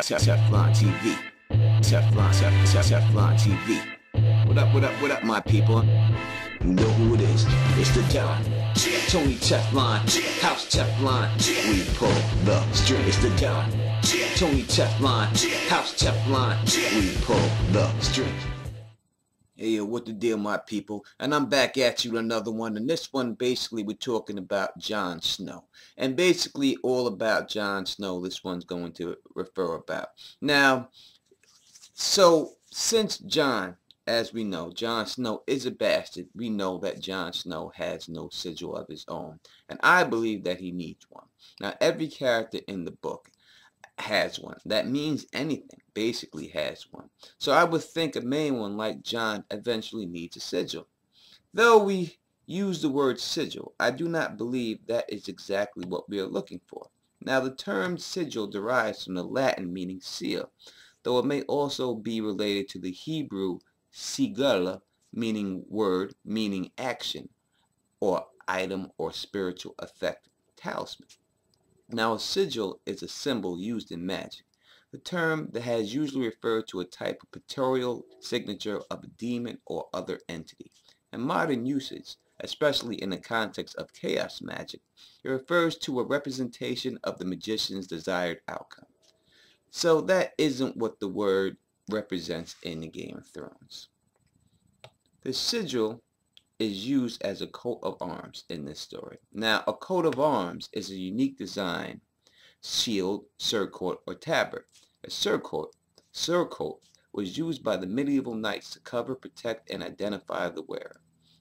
Teflon TV. Teflon TV. What up, my people? You know who it is. It's the Don. Tony Teflon. House Teflon. We pull the string. It's the Don. Tony Teflon. House Teflon. We pull the string. Hey, yo, what the deal, my people? And I'm back at you with another one. And this one, basically, we're talking about Jon Snow. And basically, all about Jon Snow, this one's going to refer about. Now, so, since Jon, as we know, Jon Snow is a bastard, we know that Jon Snow has no sigil of his own. And I believe that he needs one. Now, every character in the book has one. That means anything basically has one. So I would think a main one like Jon eventually needs a sigil. Though we use the word sigil, I do not believe that is exactly what we are looking for. Now the term sigil derives from the Latin meaning seal, though it may also be related to the Hebrew sigil, meaning word, meaning action, or item or spiritual effect, talisman. Now, a sigil is a symbol used in magic. The term that has usually referred to a type of pictorial signature of a demon or other entity. In modern usage, especially in the context of chaos magic, it refers to a representation of the magician's desired outcome. So that isn't what the word represents in the Game of Thrones. The sigil is used as a coat of arms in this story. Now, a coat of arms is a unique design, shield, surcoat, or tabard. A surcoat was used by the medieval knights to cover, protect, and identify the wearer.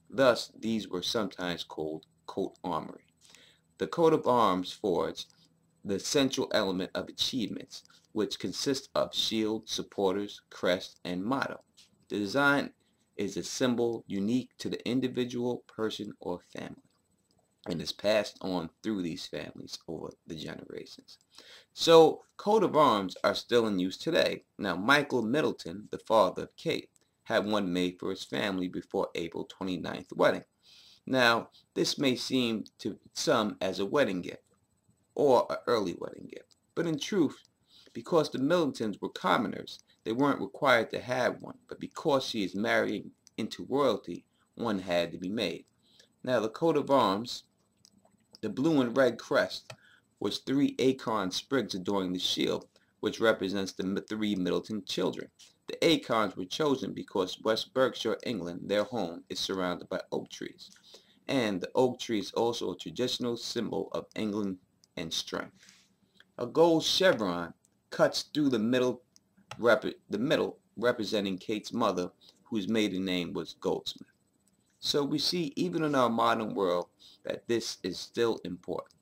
Thus, these were sometimes called coat armory. The coat of arms forged the central element of achievements, which consists of shield, supporters, crest, and motto. The design is a symbol unique to the individual, person, or family, and is passed on through these families over the generations. So, coat of arms are still in use today. Now, Michael Middleton, the father of Kate, had one made for his family before April 29th wedding. Now, this may seem to some as a wedding gift, or an early wedding gift, but in truth, because the Middletons were commoners, they weren't required to have one, but because she is marrying into royalty, one had to be made. Now the coat of arms, the blue and red crest, was 3 acorn sprigs adorning the shield, which represents the 3 Middleton children. The acorns were chosen because West Berkshire, England, their home, is surrounded by oak trees. And the oak tree is also a traditional symbol of England and strength. A gold chevron cuts through the middle, representing Kate's mother, whose maiden name was Goldsmith. So we see, even in our modern world, that this is still important.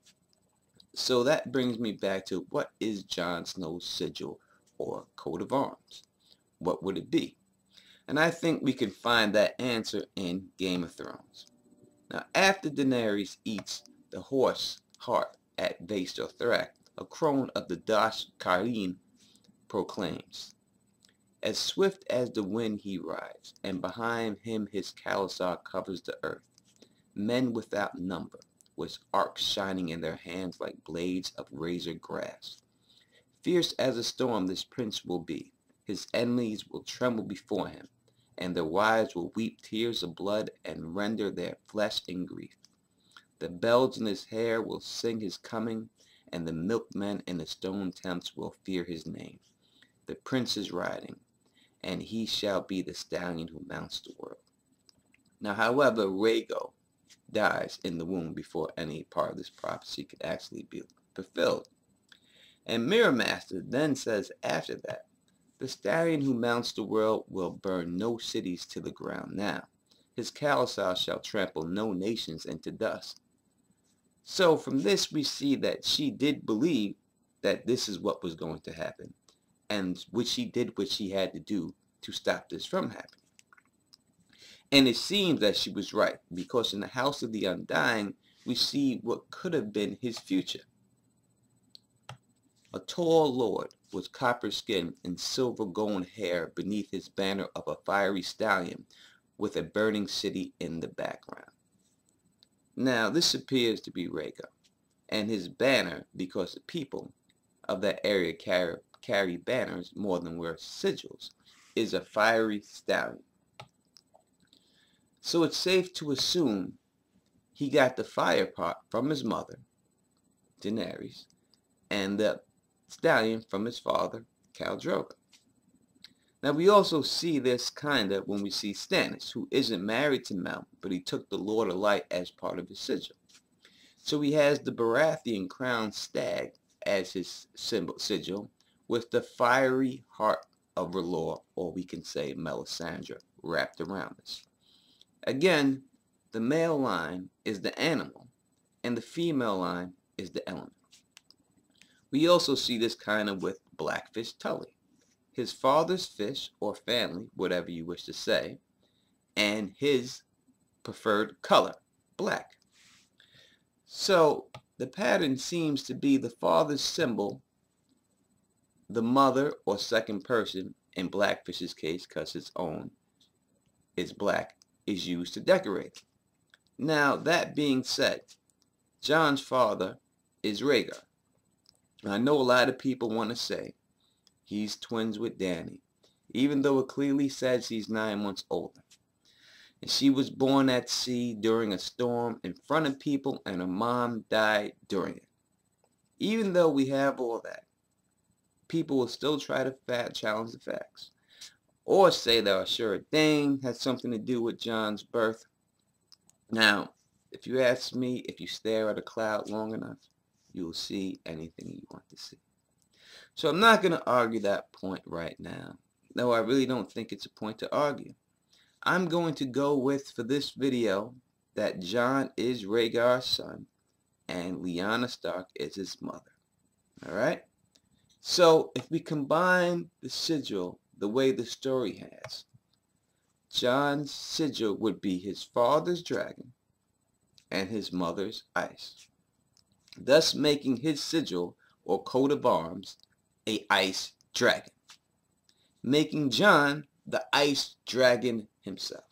So that brings me back to, what is Jon Snow's sigil or coat of arms? What would it be? And I think we can find that answer in Game of Thrones. Now, after Daenerys eats the horse heart at Vaester Thrak, a crone of the Dash Karin proclaims, "As swift as the wind he rides, and behind him his khalasar covers the earth. Men without number, with arcs shining in their hands like blades of razor grass. Fierce as a storm this prince will be. His enemies will tremble before him, and their wives will weep tears of blood and render their flesh in grief. The bells in his hair will sing his coming, and the milkmen in the stone tents will fear his name. The prince is riding, and he shall be the stallion who mounts the world." Now, however, Rhaego dies in the womb before any part of this prophecy could actually be fulfilled. And Mirror Master then says after that, "The stallion who mounts the world will burn no cities to the ground now. His khalasar shall trample no nations into dust." So from this we see that she did believe that this is what was going to happen, and which she did what she had to do to stop this from happening. And it seems that she was right, because in the House of the Undying, we see what could have been his future. A tall lord with copper skin and silver gold hair beneath his banner of a fiery stallion with a burning city in the background. Now, this appears to be Rhaego, and his banner, because the people of that area carry banners more than wear sigils, is a fiery stallion. So it's safe to assume he got the fire part from his mother, Daenerys, and the stallion from his father, Khal Drogo. Now we also see this kind of when we see Stannis, who isn't married to Mel, but he took the Lord of Light as part of his sigil. So he has the Baratheon crowned stag as his sigil, with the fiery heart of R'hllor, or we can say Melisandre, wrapped around us. Again, the male line is the animal, and the female line is the element. We also see this kind of with Blackfish Tully, his father's fish or family, whatever you wish to say, and his preferred color, black. So the pattern seems to be the father's symbol, the mother or second person, in Blackfish's case, because his own is black, is used to decorate. Now, that being said, Jon's father is Rhaegar. I know a lot of people want to say he's twins with Dany, even though it clearly says he's 9 months older. And she was born at sea during a storm in front of people, and her mom died during it. Even though we have all that, people will still try to challenge the facts, or say that Ashura Dane had something to do with Jon's birth. Now, if you ask me, if you stare at a cloud long enough, you will see anything you want to see. So I'm not going to argue that point right now. No, I really don't think it's a point to argue. I'm going to go with, for this video, that Jon is Rhaegar's son and Lyanna Stark is his mother. Alright? So, if we combine the sigil the way the story has, Jon's sigil would be his father's dragon and his mother's ice, thus making his sigil or coat of arms a ice dragon, making Jon the ice dragon himself.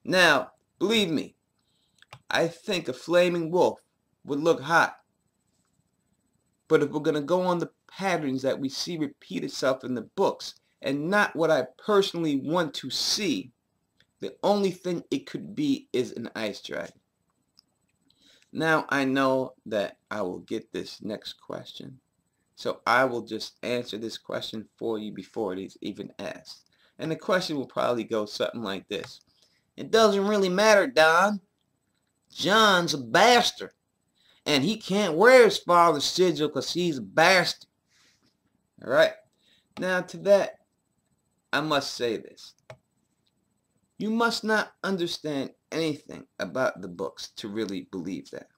Now, believe me, I think a flaming wolf would look hot. But if we're going to go on the patterns that we see repeat itself in the books, and not what I personally want to see, the only thing it could be is an ice dragon. Now, I know that I will get this next question, so I will just answer this question for you before it is even asked. And the question will probably go something like this. It doesn't really matter, Don. Jon's a bastard, and he can't wear his father's sigil because he's a bastard. Alright? Now to that, I must say this. You must not understand anything about the books to really believe that.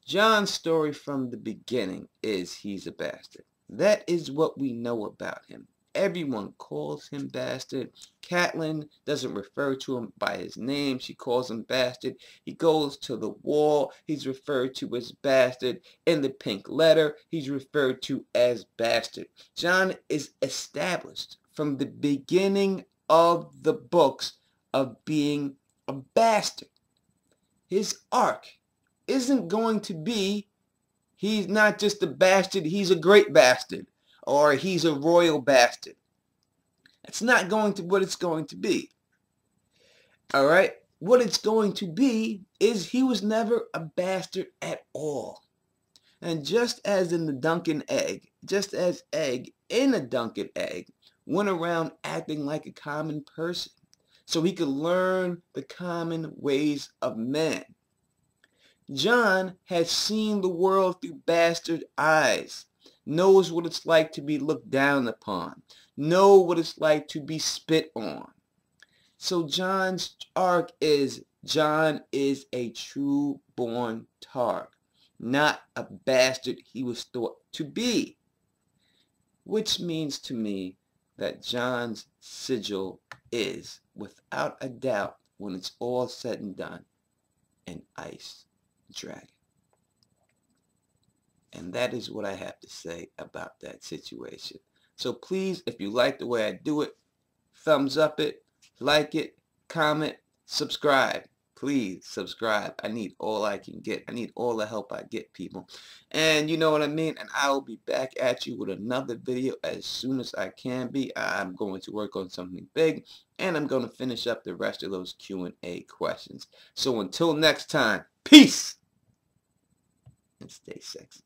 Jon's story from the beginning is he's a bastard. That is what we know about him. Everyone calls him bastard. Catelyn doesn't refer to him by his name. She calls him bastard. He goes to the wall. He's referred to as bastard. In the Pink Letter, he's referred to as bastard. Jon is established from the beginning of the books of being a bastard. His arc isn't going to be he's not just a bastard, he's a great bastard. Or he's a royal bastard. That's not going to what it's going to be. Alright? What it's going to be is he was never a bastard at all. And just as in the Duncan egg, just as Egg in a Duncan egg went around acting like a common person, so he could learn the common ways of men, Jon has seen the world through bastard eyes. Knows what it's like to be looked down upon, know what it's like to be spit on. So Jon's arc is Jon is a true born Targ, not a bastard he was thought to be. Which means to me that Jon's sigil is, without a doubt, when it's all said and done, an ice dragon. And that is what I have to say about that situation. So please, if you like the way I do it, thumbs up it, like it, comment, subscribe. please subscribe. I need all I can get. I need all the help I get, people. And you know what I mean? And I will be back at you with another video as soon as I can be. I'm going to work on something big, and I'm going to finish up the rest of those Q&A questions. So until next time, peace! And stay sexy.